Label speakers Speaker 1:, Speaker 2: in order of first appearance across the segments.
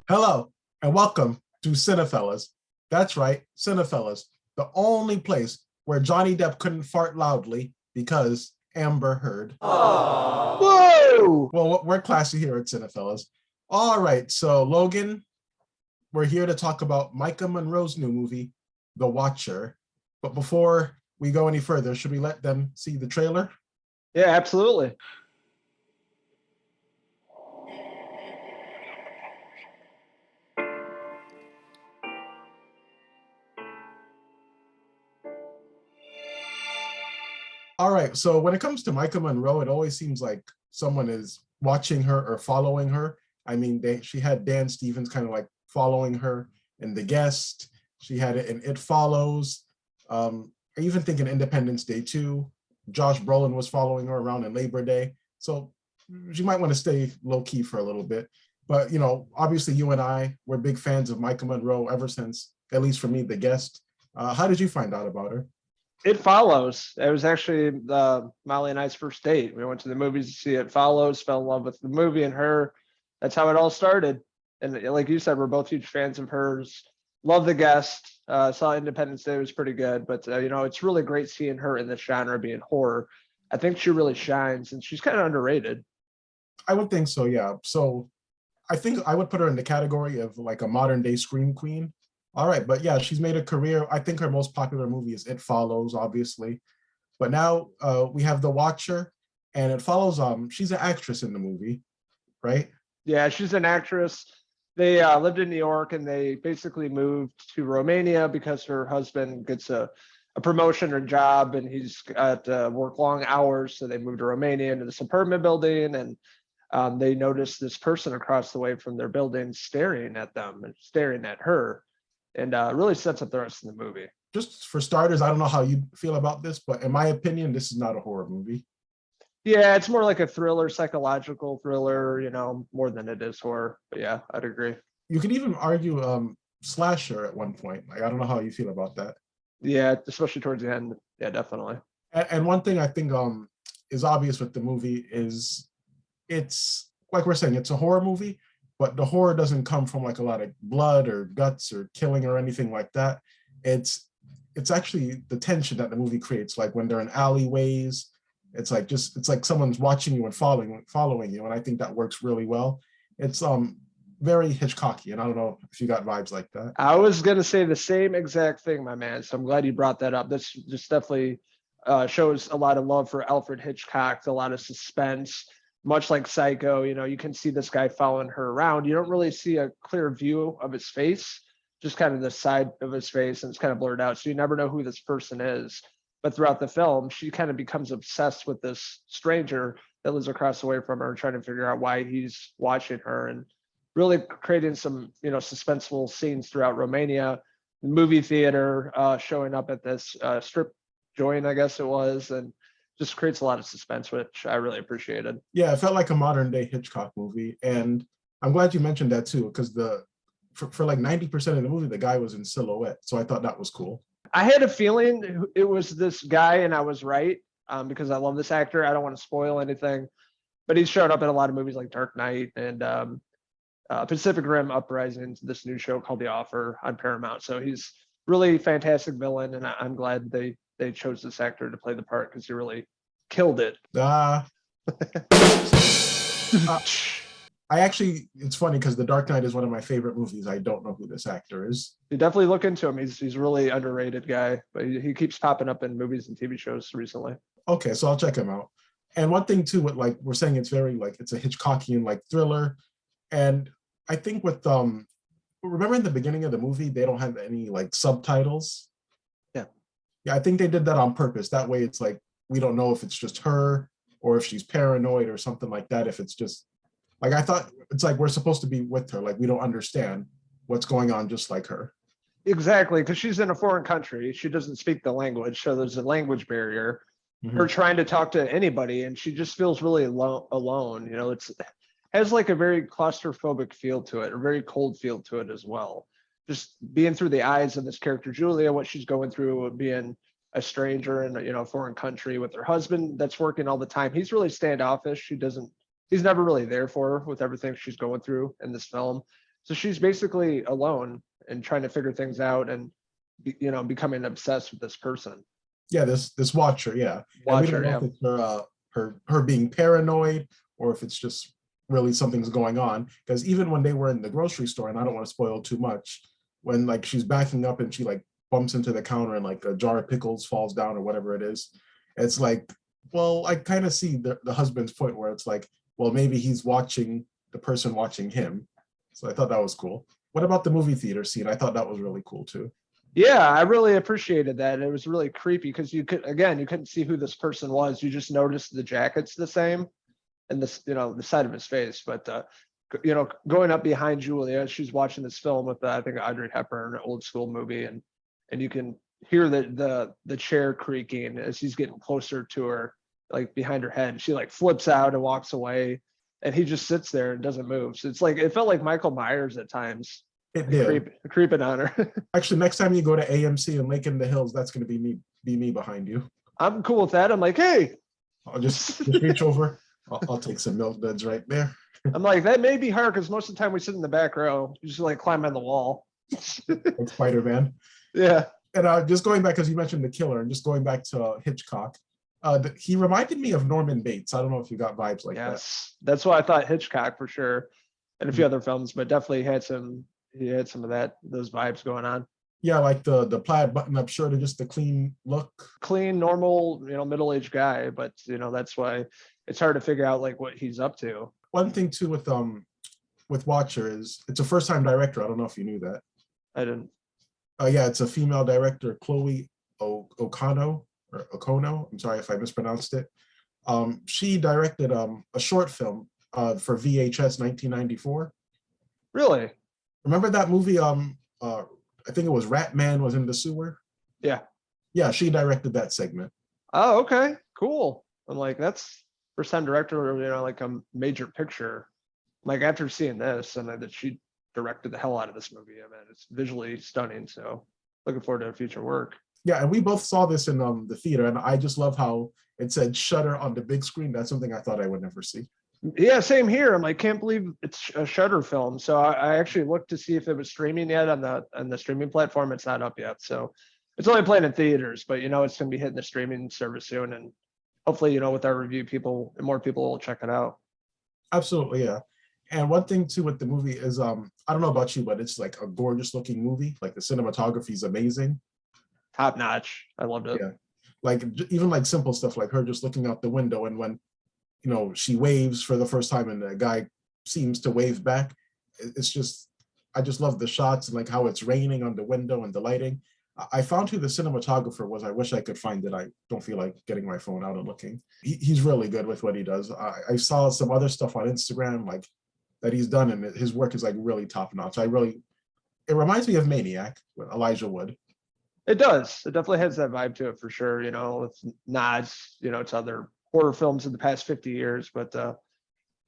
Speaker 1: Hello and welcome to CinePhellas. That's right, CinePhellas, the only place where Johnny Depp couldn't fart loudly because Amber heard.
Speaker 2: Whoa!
Speaker 1: Well, we're classy here at CinePhellas. All right, so Logan, we're here to talk about Maika Monroe's new movie, The Watcher. But before we go any further, should we let them see the trailer?
Speaker 2: Yeah, absolutely.
Speaker 1: All right, so when it comes to Maika Monroe, it always seems like someone is watching her or following her. I mean, she had Dan Stevens kind of like following her in The Guest. She had it in It Follows. I even think in Independence Day 2, Josh Brolin was following her around in Labor Day. So she might want to stay low key for a little bit. But, you know, obviously you and I were big fans of Maika Monroe ever since, at least for me, The Guest. How did you find out about her?
Speaker 2: It Follows. It was actually Molly and I's first date. We went to the movies to see It Follows, fell in love with the movie and her. That's how it all started. And like you said, we're both huge fans of hers. Love The Guest. Saw Independence Day, was pretty good. But, it's really great seeing her in this genre being horror. I think she really shines and she's kind of underrated.
Speaker 1: I would think so, yeah. So I think I would put her in the category of like a modern day scream queen. All right, but yeah, she's made a career. I think her most popular movie is It Follows, obviously. But now we have The Watcher, and It Follows. She's an actress in the movie, right?
Speaker 2: Yeah, she's an actress. They lived in New York and they basically moved to Romania because her husband gets a promotion or job and he's got work long hours. So they moved to Romania into this apartment building and they noticed this person across the way from their building staring at them and staring at her. And really sets up the rest of the movie.
Speaker 1: Just for starters, I don't know how you feel about this, but in my opinion, this is not a horror movie.
Speaker 2: Yeah, it's more like a thriller, psychological thriller, more than it is horror. But yeah, I'd agree.
Speaker 1: You could even argue slasher at one point. Like I don't know how you feel about that.
Speaker 2: Yeah, especially towards the end. Yeah, definitely.
Speaker 1: And one thing I think is obvious with the movie is it's like we're saying, it's a horror movie, but the horror doesn't come from like a lot of blood or guts or killing or anything like that. It's actually the tension that the movie creates, like when they're in alleyways. It's like someone's watching you and following you, and I think that works really well. It's very Hitchcocky, and I don't know if you got vibes like that.
Speaker 2: I was gonna say the same exact thing, my man. So I'm glad you brought that up. This just definitely shows a lot of love for Alfred Hitchcock, a lot of suspense, much like Psycho. You can see this guy following her around. You don't really see a clear view of his face, just kind of the side of his face, and it's kind of blurred out. So you never know who this person is. But throughout the film, she kind of becomes obsessed with this stranger that lives across the way from her, trying to figure out why he's watching her and really creating some, suspenseful scenes throughout Romania, movie theater, showing up at this strip joint, I guess it was, and just creates a lot of suspense, which I really appreciated.
Speaker 1: Yeah, it felt like a modern day Hitchcock movie, and I'm glad you mentioned that too, because for like 90% of the movie, the guy was in silhouette, so I thought that was cool.
Speaker 2: I had a feeling it was this guy, and I was right because I love this actor. I don't want to spoil anything, but he's shown up in a lot of movies like Dark Knight and Pacific Rim Uprising, this new show called The Offer on Paramount. So he's really fantastic villain, and I'm glad they chose this actor to play the part because he really killed it.
Speaker 1: Uh, uh, it's funny because The Dark Knight is one of my favorite movies. I don't know who this actor is.
Speaker 2: You definitely look into him. He's really underrated guy, but he keeps popping up in movies and TV shows recently.
Speaker 1: Okay, so I'll check him out. And one thing too, with like we're saying, it's very like it's a Hitchcockian like thriller, and I think with remember in the beginning of the movie they don't have any like subtitles.
Speaker 2: Yeah,
Speaker 1: yeah, I think they did that on purpose. That way, it's like we don't know if it's just her or if she's paranoid or something like that. If it's just like I thought, it's like we're supposed to be with her, like we don't understand what's going on, just like her.
Speaker 2: exactly, because she's in a foreign country. She doesn't speak the language, so there's a language barrier. Her trying to talk to anybody, and she just feels really alone. It's has like a very claustrophobic feel to it, a very cold feel to it as well. Just being through the eyes of this character, Julia, what she's going through, being a stranger in a foreign country with her husband that's working all the time. He's really standoffish. He's never really there for her with everything she's going through in this film. So she's basically alone and trying to figure things out and, becoming obsessed with this person.
Speaker 1: Yeah, this watcher, yeah. And we
Speaker 2: Watch
Speaker 1: don't
Speaker 2: her,
Speaker 1: know
Speaker 2: yeah.
Speaker 1: if it's her being paranoid or if it's just really something's going on. Because even when they were in the grocery store, and I don't want to spoil too much, when like she's backing up and she like bumps into the counter and like a jar of pickles falls down or whatever it is, it's like, well, I kind of see the husband's point where it's like, well, maybe he's watching the person watching him. So I thought that was cool. What about the movie theater scene? I thought that was really cool too.
Speaker 2: Yeah, I really appreciated that. It was really creepy because you couldn't see who this person was. You just noticed the jacket's the same and this, the side of his face. But going up behind Julia, she's watching this film with I think Audrey Hepburn, an old school movie, and you can hear the chair creaking as he's getting closer to her, like behind her head. She like flips out and walks away, and he just sits there and doesn't move. So it's like it felt like Michael Myers at times.
Speaker 1: It did.
Speaker 2: Creeping on her.
Speaker 1: Actually, next time you go to AMC in Lake in the Hills, that's going to be me behind you.
Speaker 2: I'm cool with that. I'm like, hey.
Speaker 1: I'll just reach over. I'll take some milk duds right there.
Speaker 2: I'm like, that may be hard because most of the time we sit in the back row. You just like climb on the wall.
Speaker 1: Like Spider-Man.
Speaker 2: Yeah.
Speaker 1: And just going back, because you mentioned the killer, and just going back to Hitchcock, he reminded me of Norman Bates. I don't know if you got vibes like that.
Speaker 2: Yes, that's why I thought Hitchcock for sure, and a few other films, but definitely he had some of those vibes going on.
Speaker 1: Yeah, like the plaid button-up shirt and just the clean look.
Speaker 2: Clean, normal, middle-aged guy, but that's why it's hard to figure out like what he's up to.
Speaker 1: One thing too with Watcher is it's a first-time director. I don't know if you knew that.
Speaker 2: I didn't.
Speaker 1: Yeah, it's a female director, Chloe Okono or Okono. I'm sorry if I mispronounced it. She directed a short film for VHS 1994.
Speaker 2: Really?
Speaker 1: Remember that movie? I think it was Rat Man was in the sewer.
Speaker 2: Yeah.
Speaker 1: Yeah, she directed that segment.
Speaker 2: Oh, okay, cool. I'm like, that's first time director, like a major picture. Like after seeing this, and that she directed the hell out of this movie. I mean, it's visually stunning. So looking forward to future work.
Speaker 1: Yeah, and we both saw this in the theater, and I just love how it said Shudder on the big screen. That's something I thought I would never see.
Speaker 2: Yeah, same here. I'm like, can't believe it's a Shudder film. So I actually looked to see if it was streaming yet on the streaming platform. It's not up yet. So it's only playing in theaters, but it's gonna be hitting the streaming service soon. And hopefully, with our review, more people will check it out.
Speaker 1: Absolutely, yeah. And one thing too with the movie is I don't know about you, but it's like a gorgeous looking movie. Like the cinematography is amazing.
Speaker 2: Top notch. I loved it.
Speaker 1: Yeah. Like even like simple stuff like her just looking out the window and when she waves for the first time and the guy seems to wave back. It's just, I just love the shots and like how it's raining on the window and the lighting. I found who the cinematographer was. I wish I could find it. I don't feel like getting my phone out and looking. He's really good with what he does. I saw some other stuff on Instagram like that he's done and his work is like really top notch. It reminds me of Maniac with Elijah Wood.
Speaker 2: It does. It definitely has that vibe to it for sure, with nods, to other horror films in the past 50 years, but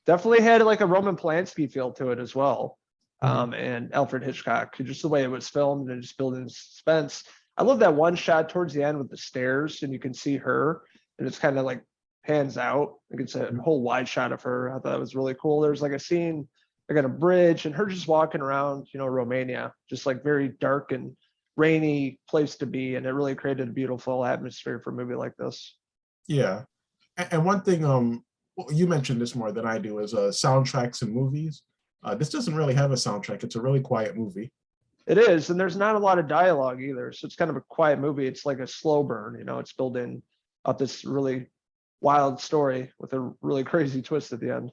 Speaker 2: definitely had like a Roman Polanski feel to it as well. And Alfred Hitchcock, just the way it was filmed and just building suspense. I love that one shot towards the end with the stairs and you can see her and it's kind of like pans out. Like it's a whole wide shot of her. I thought it was really cool. There's like a scene like on a bridge and her just walking around, Romania, just like very dark and rainy place to be. And it really created a beautiful atmosphere for a movie like this.
Speaker 1: Yeah. And one thing, you mentioned this more than I do, is soundtracks and movies. This doesn't really have a soundtrack. It's a really quiet movie.
Speaker 2: It is, and there's not a lot of dialogue either. So it's kind of a quiet movie. It's like a slow burn, it's building up this really wild story with a really crazy twist at the end.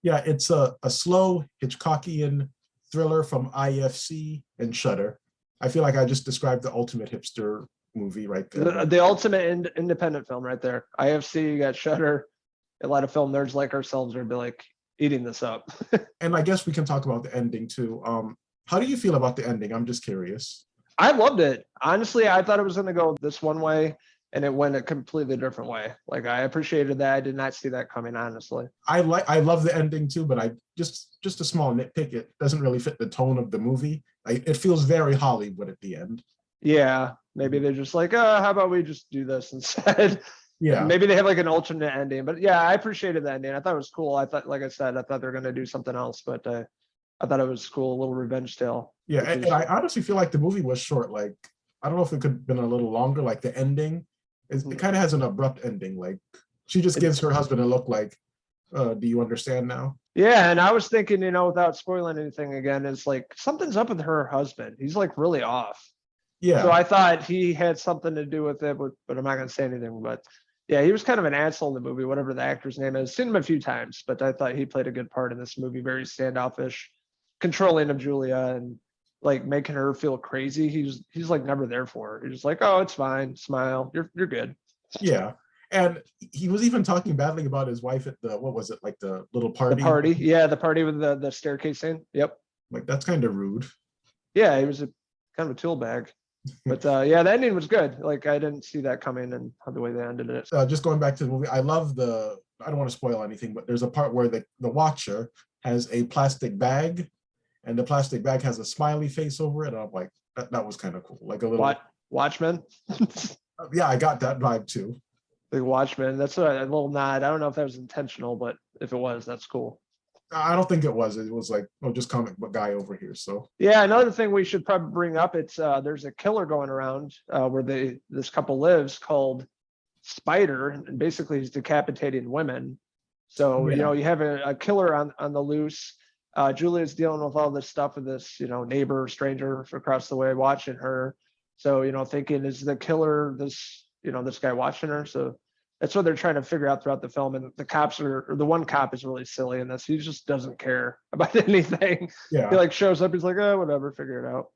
Speaker 1: Yeah, it's a slow Hitchcockian thriller from IFC and Shudder. I feel like I just described the ultimate hipster movie right there.
Speaker 2: The ultimate independent film right there. IFC, you got Shudder. A lot of film nerds like ourselves are be like eating this up.
Speaker 1: And I guess we can talk about the ending too. How do you feel about the ending? I'm just curious.
Speaker 2: I loved it. Honestly, I thought it was going to go this one way and it went a completely different way. Like I appreciated that. I did not see that coming, honestly.
Speaker 1: I love the ending too, but I just a small nitpick. It doesn't really fit the tone of the movie. It feels very Hollywood at the end.
Speaker 2: Yeah, maybe they're just like, how about we just do this instead?
Speaker 1: Yeah.
Speaker 2: Maybe they have like an alternate ending, but yeah, I appreciated that ending. I thought it was cool. I thought, like I said, I thought they were going to do something else, but I thought it was cool, a little revenge tale.
Speaker 1: Yeah, and I honestly feel like the movie was short. Like, I don't know if it could have been a little longer. Like the ending, it kind of has an abrupt ending. Like she just gives her husband a look like, do you understand now?
Speaker 2: Yeah, and I was thinking, without spoiling anything again, is like something's up with her husband. He's like really off.
Speaker 1: Yeah.
Speaker 2: So I thought he had something to do with it, but I'm not gonna say anything. But yeah, he was kind of an asshole in the movie, whatever the actor's name is. Seen him a few times, but I thought he played a good part in this movie, very standoffish, controlling of Julia and like making her feel crazy. He's like never there for her. He's just like, oh, it's fine, smile, you're good.
Speaker 1: Yeah. And he was even talking badly about his wife at the, what was it, like the little party?
Speaker 2: The party, yeah, the party with the staircase scene. Yep.
Speaker 1: Like that's kind of rude.
Speaker 2: Yeah, he was a kind of a tool bag. But yeah, the ending was good. Like I didn't see that coming and the way they ended it.
Speaker 1: Just going back to the movie, I love I don't want to spoil anything, but there's a part where the watcher has a plastic bag and the plastic bag has a smiley face over it. And I'm like, that was kind of cool. Like a little
Speaker 2: Watchmen.
Speaker 1: Yeah, I got that vibe too.
Speaker 2: Big Watchmen. That's a little nod. I don't know if that was intentional, but if it was, that's cool.
Speaker 1: I don't think it was. It was like, oh, just comic book guy over here. So
Speaker 2: yeah, another thing we should probably bring up, it's there's a killer going around where this couple lives called Spider, and basically he's decapitating women. So
Speaker 1: yeah.
Speaker 2: You have a killer on the loose. Julia's dealing with all this stuff with this neighbor, stranger across the way watching her. So thinking, is the killer this this guy watching her? So that's what they're trying to figure out throughout the film. And the cops or the one cop is really silly in this. He just doesn't care about anything.
Speaker 1: Yeah.
Speaker 2: He like shows up. He's like, oh, whatever, figure it out.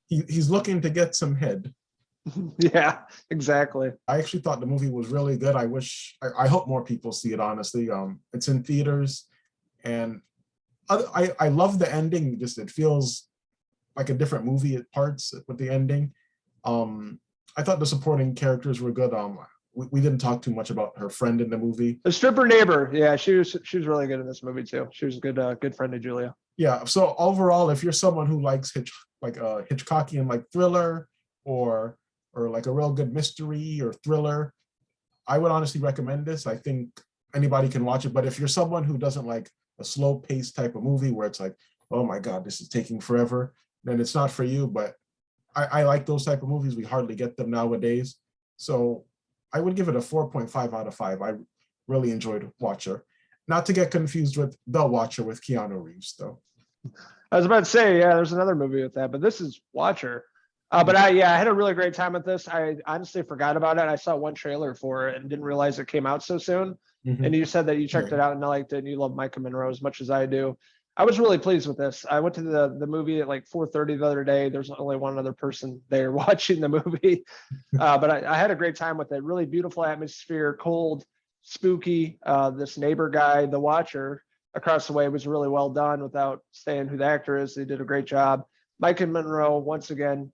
Speaker 1: He's looking to get some head.
Speaker 2: Yeah, exactly.
Speaker 1: I actually thought the movie was really good. I hope more people see it, honestly. It's in theaters and I love the ending. Just, it feels like a different movie at parts with the ending. I thought the supporting characters were good. We didn't talk too much about her friend in the movie.
Speaker 2: The stripper neighbor. Yeah, she was really good in this movie too. She was a good friend of Julia.
Speaker 1: Yeah. So overall, if you're someone who likes Hitchcockian like thriller or like a real good mystery or thriller, I would honestly recommend this. I think anybody can watch it. But if you're someone who doesn't like a slow paced type of movie where it's like, oh my God, this is taking forever, then it's not for you. But I like those type of movies. We hardly get them nowadays. So I would give it a 4.5 out of 5. I really enjoyed Watcher. Not to get confused with The Watcher with Keanu Reeves, though.
Speaker 2: I was about to say, yeah, there's another movie with that, but this is Watcher. But I had a really great time with this. I honestly forgot about it. I saw one trailer for it and didn't realize it came out so soon. Mm-hmm. And you said that you checked it out and liked it and you love Maika Monroe as much as I do. I was really pleased with this. I went to the movie at like 4:30 the other day. There's only one other person there watching the movie, but I had a great time with it. Really beautiful atmosphere, cold, spooky. This neighbor guy, the watcher across the way, was really well done without saying who the actor is. They did a great job. Maika Monroe, once again,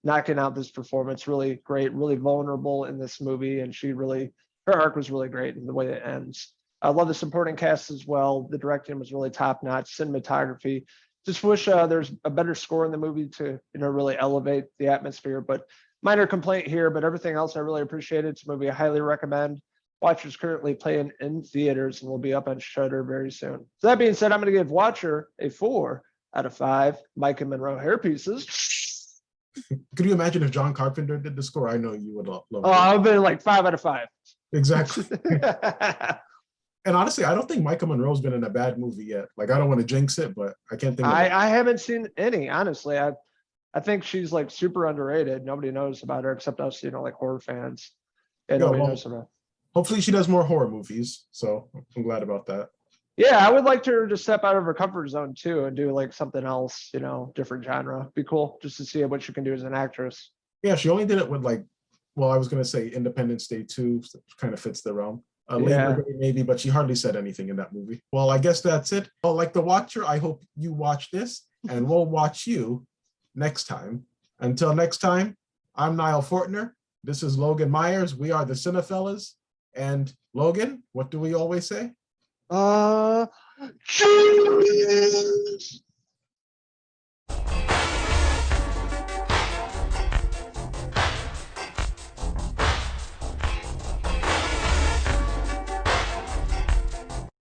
Speaker 2: knocking out this performance. Really great, really vulnerable in this movie, and her arc was really great in the way it ends. I love the supporting cast as well. The directing was really top notch. Cinematography. Just wish there's a better score in the movie to really elevate the atmosphere. But minor complaint here, but everything else I really appreciated. It's a movie I highly recommend. Watcher's currently playing in theaters and will be up on Shudder very soon. So that being said, I'm going to give Watcher a 4 out of 5 Maika Monroe hair pieces.
Speaker 1: Could you imagine if John Carpenter did the score? I know you would love it.
Speaker 2: I've been like 5 out of 5.
Speaker 1: Exactly. And honestly, I don't think Maika Monroe's been in a bad movie yet. Like, I don't want to jinx it, but I can't think of it.
Speaker 2: I haven't seen any, honestly. I think she's like super underrated. Nobody knows about her except us, like horror fans. And nobody knows about her.
Speaker 1: Hopefully she does more horror movies. So I'm glad about that.
Speaker 2: Yeah, I would like her to step out of her comfort zone too and do like something else, different genre. Be cool just to see what she can do as an actress.
Speaker 1: Yeah, she only did it with I was going to say Independence Day 2, kind of fits the realm. Labor Day maybe, but she hardly said anything in that movie. Well, I guess that's it. Well, like The Watcher, I hope you watch this and we'll watch you next time. Until next time, I'm Nile Fortner. This is Logan Myers. We are the CinePhellas. And Logan, what do we always say?
Speaker 2: Cheers!